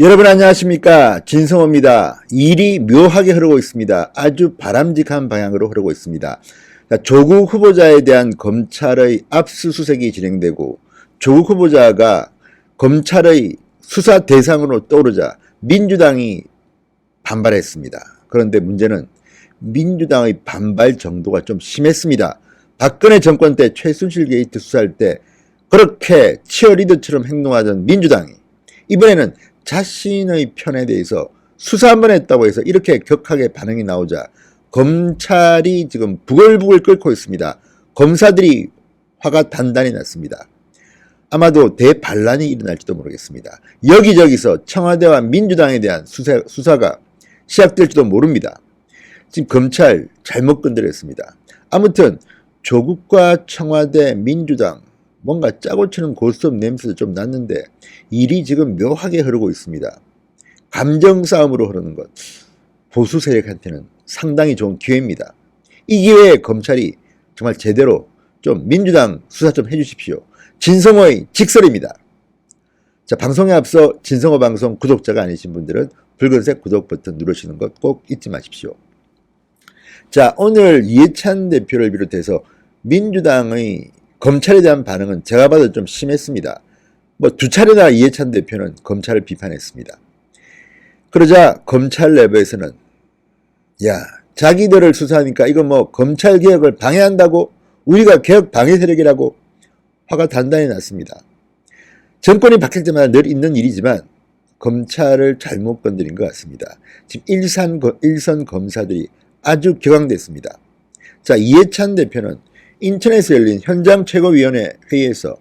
여러분 안녕하십니까, 진성호입니다. 일이 묘하게 흐르고 있습니다. 아주 바람직한 방향으로 흐르고 있습니다. 조국 후보자에 대한 검찰의 압수수색이 진행되고 조국 후보자가 검찰의 수사 대상으로 떠오르자 민주당이 반발했습니다. 그런데 문제는 민주당의 반발 정도가 좀 심했습니다. 박근혜 정권 때 최순실 게이트 수사할 때 그렇게 치어리더처럼 행동하던 민주당이 이번에는 자신의 편에 대해서 수사 한번 했다고 해서 이렇게 격하게 반응이 나오자 검찰이 지금 부글부글 끓고 있습니다. 검사들이 화가 단단히 났습니다. 아마도 대반란이 일어날지도 모르겠습니다. 여기저기서 청와대와 민주당에 대한 수사가 시작될지도 모릅니다. 지금 검찰 잘못 건드렸습니다. 아무튼 조국과 청와대, 민주당 뭔가 짜고 치는 고스톱 냄새도 좀 났는데 일이 지금 묘하게 흐르고 있습니다. 감정 싸움으로 흐르는 것, 보수 세력한테는 상당히 좋은 기회입니다. 이 기회에 검찰이 정말 제대로 좀 민주당 수사 좀 해주십시오. 진성호의 직설입니다. 자, 방송에 앞서 진성호 방송 구독자가 아니신 분들은 붉은색 구독 버튼 누르시는 것 꼭 잊지 마십시오. 자, 오늘 이해찬 대표를 비롯해서 민주당의 검찰에 대한 반응은 제가 봐도 좀 심했습니다. 두 차례나 이해찬 대표는 검찰을 비판했습니다. 그러자 검찰 내부에서는 자기들을 수사하니까 이거 검찰 개혁을 방해한다고, 우리가 개혁 방해 세력이라고 화가 단단히 났습니다. 정권이 바뀔 때마다 늘 있는 일이지만 검찰을 잘못 건드린 것 같습니다. 지금 일선 검사들이 아주 격앙됐습니다. 자, 이해찬 대표는 인천에서 열린 현장 최고위원회 회의에서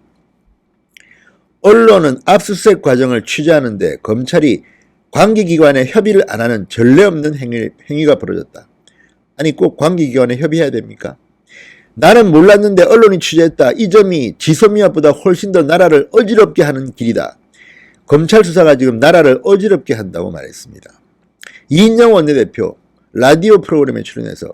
언론은 압수수색 과정을 취재하는데 검찰이 관계기관에 협의를 안 하는 전례 없는 행위가 벌어졌다. 아니, 꼭 관계기관에 협의해야 됩니까? 나는 몰랐는데 언론이 취재했다. 이 점이 지소미아보다 훨씬 더 나라를 어지럽게 하는 길이다. 검찰 수사가 지금 나라를 어지럽게 한다고 말했습니다. 이인영 원내대표 라디오 프로그램에 출연해서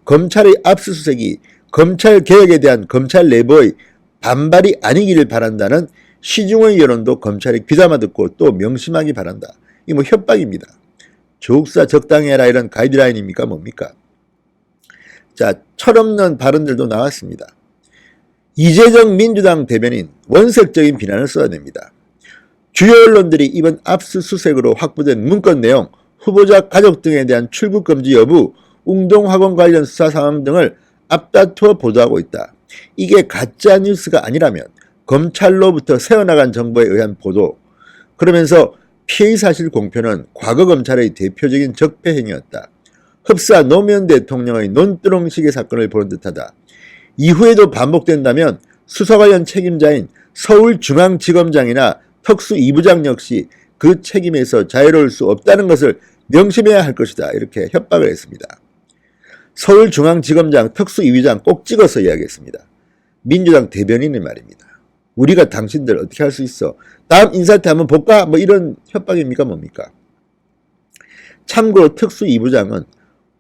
검찰의 압수수색이 검찰 개혁에 대한 검찰 내부의 반발이 아니기를 바란다는 시중의 여론도 검찰이 귀담아 듣고 또 명심하기 바란다. 이 협박입니다. 조국 수사 적당히 해라 이런 가이드라인입니까? 뭡니까? 자, 철없는 발언들도 나왔습니다. 이재정 민주당 대변인 원색적인 비난을 쏟아냅니다. 주요 언론들이 이번 압수수색으로 확보된 문건 내용, 후보자 가족 등에 대한 출국 금지 여부, 웅동학원 관련 수사 상황 등을 앞다투어 보도하고 있다. 이게 가짜뉴스가 아니라면 검찰로부터 새어나간 정보에 의한 보도, 그러면서 피의사실 공표는 과거 검찰의 대표적인 적폐 행위였다. 흡사 노무현 대통령의 논두렁식의 사건을 보는 듯하다. 이후에도 반복된다면 수사 관련 책임자인 서울중앙지검장이나 특수 2부장 역시 그 책임에서 자유로울 수 없다는 것을 명심해야 할 것이다. 이렇게 협박을 했습니다. 서울중앙지검장 특수 2부장 꼭 찍어서 이야기했습니다. 민주당 대변인의 말입니다. 우리가 당신들 어떻게 할 수 있어? 다음 인사 때 한번 볼까? 이런 협박입니까? 뭡니까? 참고로 특수 2부장은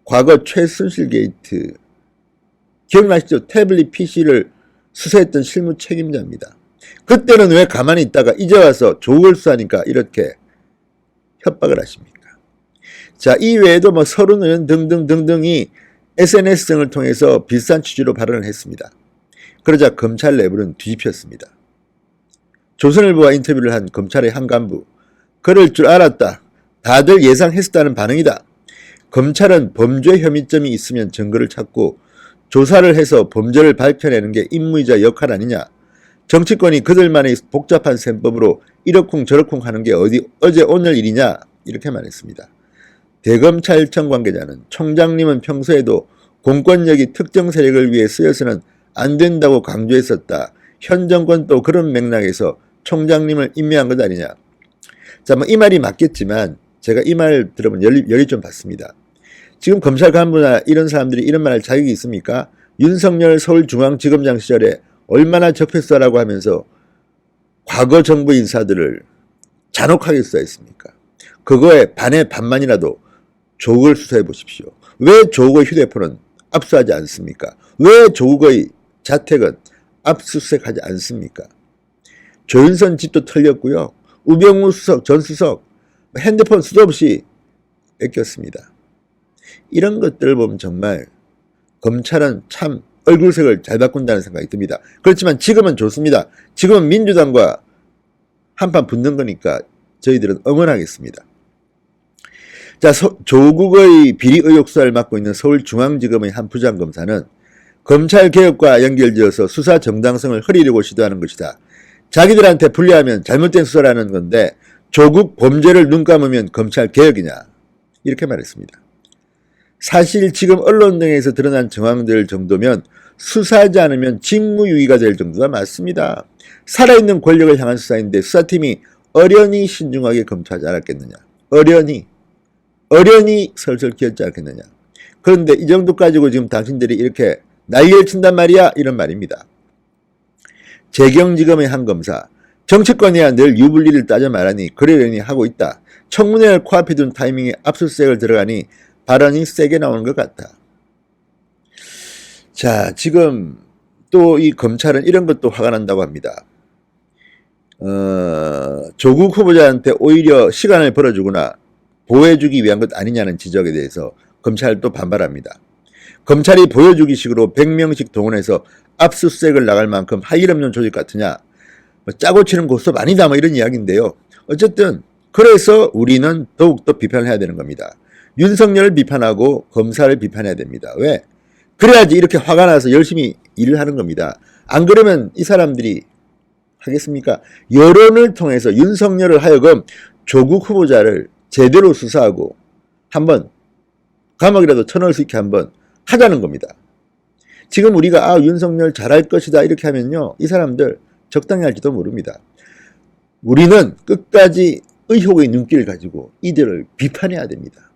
과거 최순실 게이트 기억나시죠? 태블릿 PC를 수사했던 실무 책임자입니다. 그때는 왜 가만히 있다가 이제 와서 조국을 수사하니까 이렇게 협박을 하십니까? 자, 이 외에도 서른 의원 등등등등이 SNS 등을 통해서 비슷한 취지로 발언을 했습니다. 그러자 검찰 내부는 뒤집혔습니다. 조선일보와 인터뷰를 한 검찰의 한 간부, 그럴 줄 알았다. 다들 예상했었다는 반응이다. 검찰은 범죄 혐의점이 있으면 증거를 찾고 조사를 해서 범죄를 밝혀내는 게 임무이자 역할 아니냐. 정치권이 그들만의 복잡한 셈법으로 이러쿵 저러쿵 하는 게 어제 오늘 일이냐. 이렇게 말했습니다. 대검찰청 관계자는 총장님은 평소에도 공권력이 특정 세력을 위해 쓰여서는 안 된다고 강조했었다. 현 정권도 그런 맥락에서 총장님을 임명한 것 아니냐. 자, 이 말이 맞겠지만 제가 이 말 들으면 열이 좀 받습니다. 지금 검찰 간부나 이런 사람들이 이런 말 할 자격이 있습니까? 윤석열 서울중앙지검장 시절에 얼마나 적폐수사라고 하면서 과거 정부 인사들을 잔혹하게 수사했습니까? 그거에 반의 반만이라도 조국을 수사해 보십시오. 왜 조국의 휴대폰은 압수하지 않습니까? 왜 조국의 자택은 압수수색하지 않습니까? 조윤선 집도 털렸고요. 우병우 수석, 전 수석 핸드폰 수도 없이 뺏겼습니다. 이런 것들을 보면 정말 검찰은 참 얼굴색을 잘 바꾼다는 생각이 듭니다. 그렇지만 지금은 좋습니다. 지금은 민주당과 한판 붙는 거니까 저희들은 응원하겠습니다. 자, 조국의 비리 의혹 수사를 맡고 있는 서울중앙지검의 한 부장검사는 검찰개혁과 연결지어서 수사 정당성을 흐리려고 시도하는 것이다. 자기들한테 불리하면 잘못된 수사라는 건데 조국 범죄를 눈 감으면 검찰개혁이냐, 이렇게 말했습니다. 사실 지금 언론 등에서 드러난 정황들 정도면 수사하지 않으면 직무유기가 될 정도가 맞습니다. 살아있는 권력을 향한 수사인데 수사팀이 어련히 신중하게 검토하지 않았겠느냐. 어련히 설설 기었지 않겠느냐. 그런데 이 정도 가지고 지금 당신들이 이렇게 난리를 친단 말이야, 이런 말입니다. 재경지검의 한 검사, 정치권이야 늘 유불리를 따져 말하니 그러려니 하고 있다. 청문회를 코앞에 둔 타이밍에 압수수색을 들어가니 발언이 세게 나오는 것 같아. 자, 지금 또 이 검찰은 이런 것도 화가 난다고 합니다. 조국 후보자한테 오히려 시간을 벌어주거나 보호해주기 위한 것 아니냐는 지적에 대해서 검찰도 반발합니다. 검찰이 보여주기식으로 100명씩 동원해서 압수수색을 나갈 만큼 하일 없는 조직 같으냐, 짜고 치는 고스톱 아니다, 이런 이야기인데요. 어쨌든 그래서 우리는 더욱더 비판을 해야 되는 겁니다. 윤석열을 비판하고 검사를 비판해야 됩니다. 왜? 그래야지 이렇게 화가 나서 열심히 일을 하는 겁니다. 안 그러면 이 사람들이 하겠습니까? 여론을 통해서 윤석열을 하여금 조국 후보자를 제대로 수사하고 한번 감옥이라도 쳐넣을 수 있게 한번 하자는 겁니다. 지금 우리가 윤석열 잘할 것이다 이렇게 하면요, 이 사람들 적당히 할지도 모릅니다. 우리는 끝까지 의혹의 눈길을 가지고 이들을 비판해야 됩니다.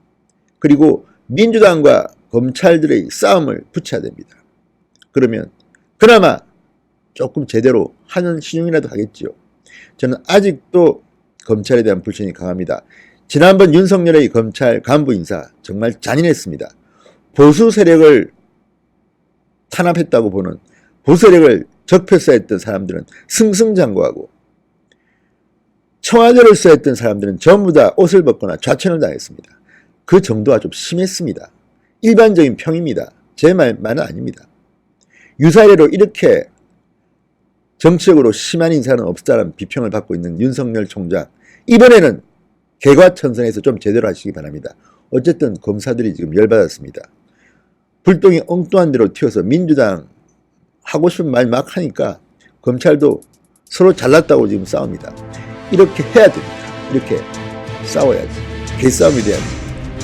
그리고 민주당과 검찰들의 싸움을 붙여야 됩니다. 그러면 그나마 조금 제대로 하는 신용이라도 하겠지요. 저는 아직도 검찰에 대한 불신이 강합니다. 지난번 윤석열의 검찰 간부 인사 정말 잔인했습니다. 보수 세력을 탄압했다고 보는, 보수 세력을 적폐수사했던 사람들은 승승장구하고 청와대를 수사했던 사람들은 전부 다 옷을 벗거나 좌천을 당했습니다. 그 정도가 좀 심했습니다. 일반적인 평입니다. 제 말만은 아닙니다. 유사례로 이렇게 정치적으로 심한 인사는 없다는 비평을 받고 있는 윤석열 총장, 이번에는 개과천선에서 좀 제대로 하시기 바랍니다. 어쨌든 검사들이 지금 열받았습니다. 불똥이 엉뚱한 대로 튀어서 민주당 하고 싶은 말 막 하니까 검찰도 서로 잘났다고 지금 싸웁니다. 이렇게 해야 됩니다. 이렇게 싸워야지. 개싸움이 돼야지.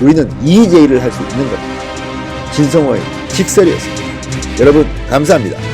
우리는 이의제의를 할 수 있는 겁니다. 진성호의 직설이었습니다. 여러분 감사합니다.